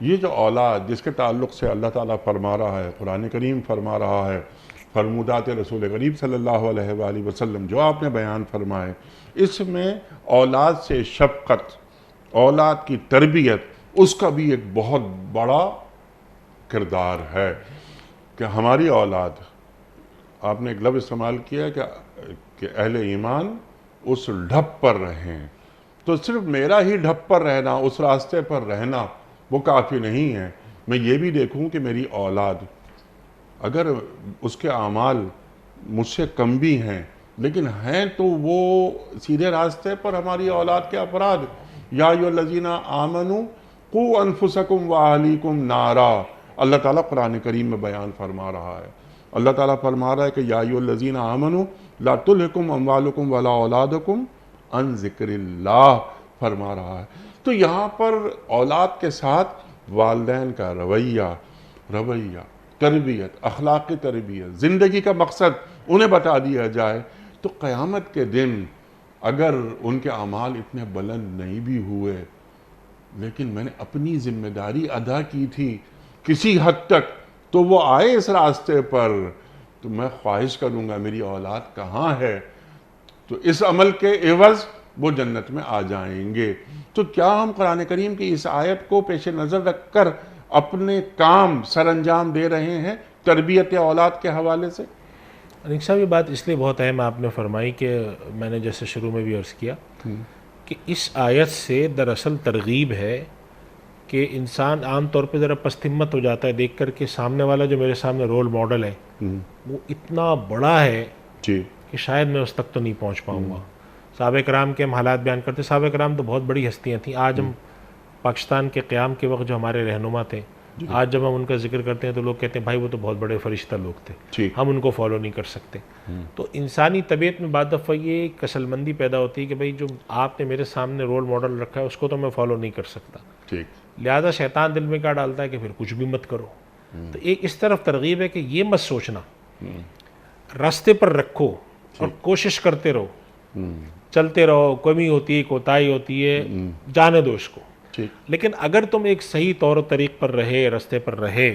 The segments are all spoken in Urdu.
یہ جو اولاد جس کے تعلق سے اللہ تعالیٰ فرما رہا ہے، قرآن کریم فرما رہا ہے، فرمودات رسول کریم صلی اللہ علیہ وآلہ وسلم جو آپ نے بیان فرمائے، اس میں اولاد سے شفقت، اولاد کی تربیت، اس کا بھی ایک بہت بڑا کردار ہے کہ ہماری اولاد، آپ نے ایک لفظ استعمال کیا کہ اہل ایمان اس ڈھب پر رہیں، تو صرف میرا ہی ڈھب پر رہنا، اس راستے پر رہنا وہ کافی نہیں ہے۔ میں یہ بھی دیکھوں کہ میری اولاد اگر اس کے اعمال مجھ سے کم بھی ہیں لیکن ہیں تو وہ سیدھے راستے پر ہماری اولاد کے افراد، یا ایھا الذین آمنوا قوا انفسکم واہلیکم نارا، اللہ تعالیٰ قرآن کریم میں بیان فرما رہا ہے۔ اللہ تعالیٰ فرما رہا ہے کہ یا ایھا الذین آمنوا لا تلھکم اموالکم ولا اولادکم عن ذکر اللہ فرما رہا ہے۔ تو یہاں پر اولاد کے ساتھ والدین کا رویہ، تربیت، اخلاقی تربیت، زندگی کا مقصد انہیں بتا دیا جائے تو قیامت کے دن اگر ان کے اعمال اتنے بلند نہیں بھی ہوئے لیکن میں نے اپنی ذمہ داری ادا کی تھی کسی حد تک تو وہ آئے اس راستے پر، تو میں خواہش کروں گا میری اولاد کہاں ہے، تو اس عمل کے عوض وہ جنت میں آ جائیں گے۔ تو کیا ہم قرآن کریم کی اس آیت کو پیش نظر رکھ کر اپنے کام سر انجام دے رہے ہیں تربیت اولاد کے حوالے سے؟ انیق صاحب، یہ بات اس لیے بہت اہم آپ نے فرمائی کہ میں نے جیسے شروع میں بھی عرض کیا کہ اس آیت سے دراصل ترغیب ہے کہ انسان عام طور پہ ذرا پست ہمت ہو جاتا ہے دیکھ کر کے سامنے والا جو میرے سامنے رول ماڈل ہے وہ اتنا بڑا ہے کہ شاید میں اس تک تو نہیں پہنچ پاؤں گا۔ صحابہ کرام کے ہم حالات بیان کرتے، صحابہ کرام تو بہت بڑی ہستیاں تھیں۔ آج ہم پاکستان کے قیام کے وقت جو ہمارے رہنما تھے، آج جب ہم ان کا ذکر کرتے ہیں تو لوگ کہتے ہیں بھائی وہ تو بہت بڑے فرشتہ لوگ تھے، ہم ان کو فالو نہیں کر سکتے۔ تو انسانی طبیعت میں بعض دفعہ یہ کسل مندی پیدا ہوتی ہے کہ بھائی جو آپ نے میرے سامنے رول ماڈل رکھا ہے اس کو تو میں فالو نہیں کر سکتا، لہذا شیطان دل میں کیا ڈالتا ہے کہ پھر کچھ بھی مت کرو۔ تو ایک اس طرف ترغیب ہے کہ یہ مت سوچنا، راستے پر رکھو اور کوشش کرتے رہو، چلتے رہو، کمی ہوتی ہے، کوتاہی ہوتی ہے، جانے دو اس کو۔ لیکن اگر تم ایک صحیح طور و طریق پر رہے، راستے پر رہے،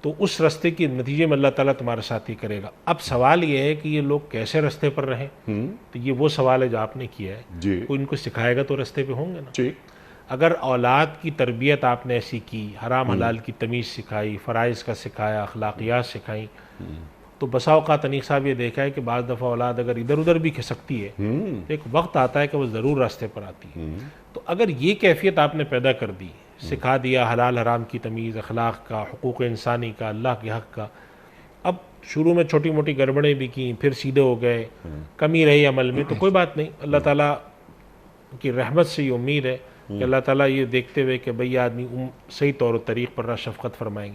تو اس راستے کی نتیجے میں اللہ تعالیٰ تمہارا ساتھی کرے گا۔ اب سوال یہ ہے کہ یہ لوگ کیسے راستے پر رہیں، تو یہ وہ سوال ہے جو آپ نے کیا ہے، کوئی ان کو سکھائے گا تو راستے پہ ہوں گے نا۔ اگر اولاد کی تربیت آپ نے ایسی کی، حرام حلال کی تمیز سکھائی، فرائض کا سکھایا، اخلاقیات سکھائیں، تو بسا اوقات انیق صاحب یہ دیکھا ہے کہ بعض دفعہ اولاد اگر ادھر ادھر بھی کھسکتی ہے تو ایک وقت آتا ہے کہ وہ ضرور راستے پر آتی ہے۔ تو اگر یہ کیفیت آپ نے پیدا کر دی، سکھا دیا حلال حرام کی تمیز، اخلاق کا، حقوق انسانی کا، اللہ کے حق کا، اب شروع میں چھوٹی موٹی گڑبڑیں بھی کیں، پھر سیدھے ہو گئے، کمی رہی عمل میں، تو کوئی بات نہیں، اللہ تعالیٰ کی رحمت سے یہ امید ہے کہ اللہ تعالیٰ یہ دیکھتے ہوئے کہ بھئی آدمی صحیح طور و طریق پر شفقت فرمائیں گے۔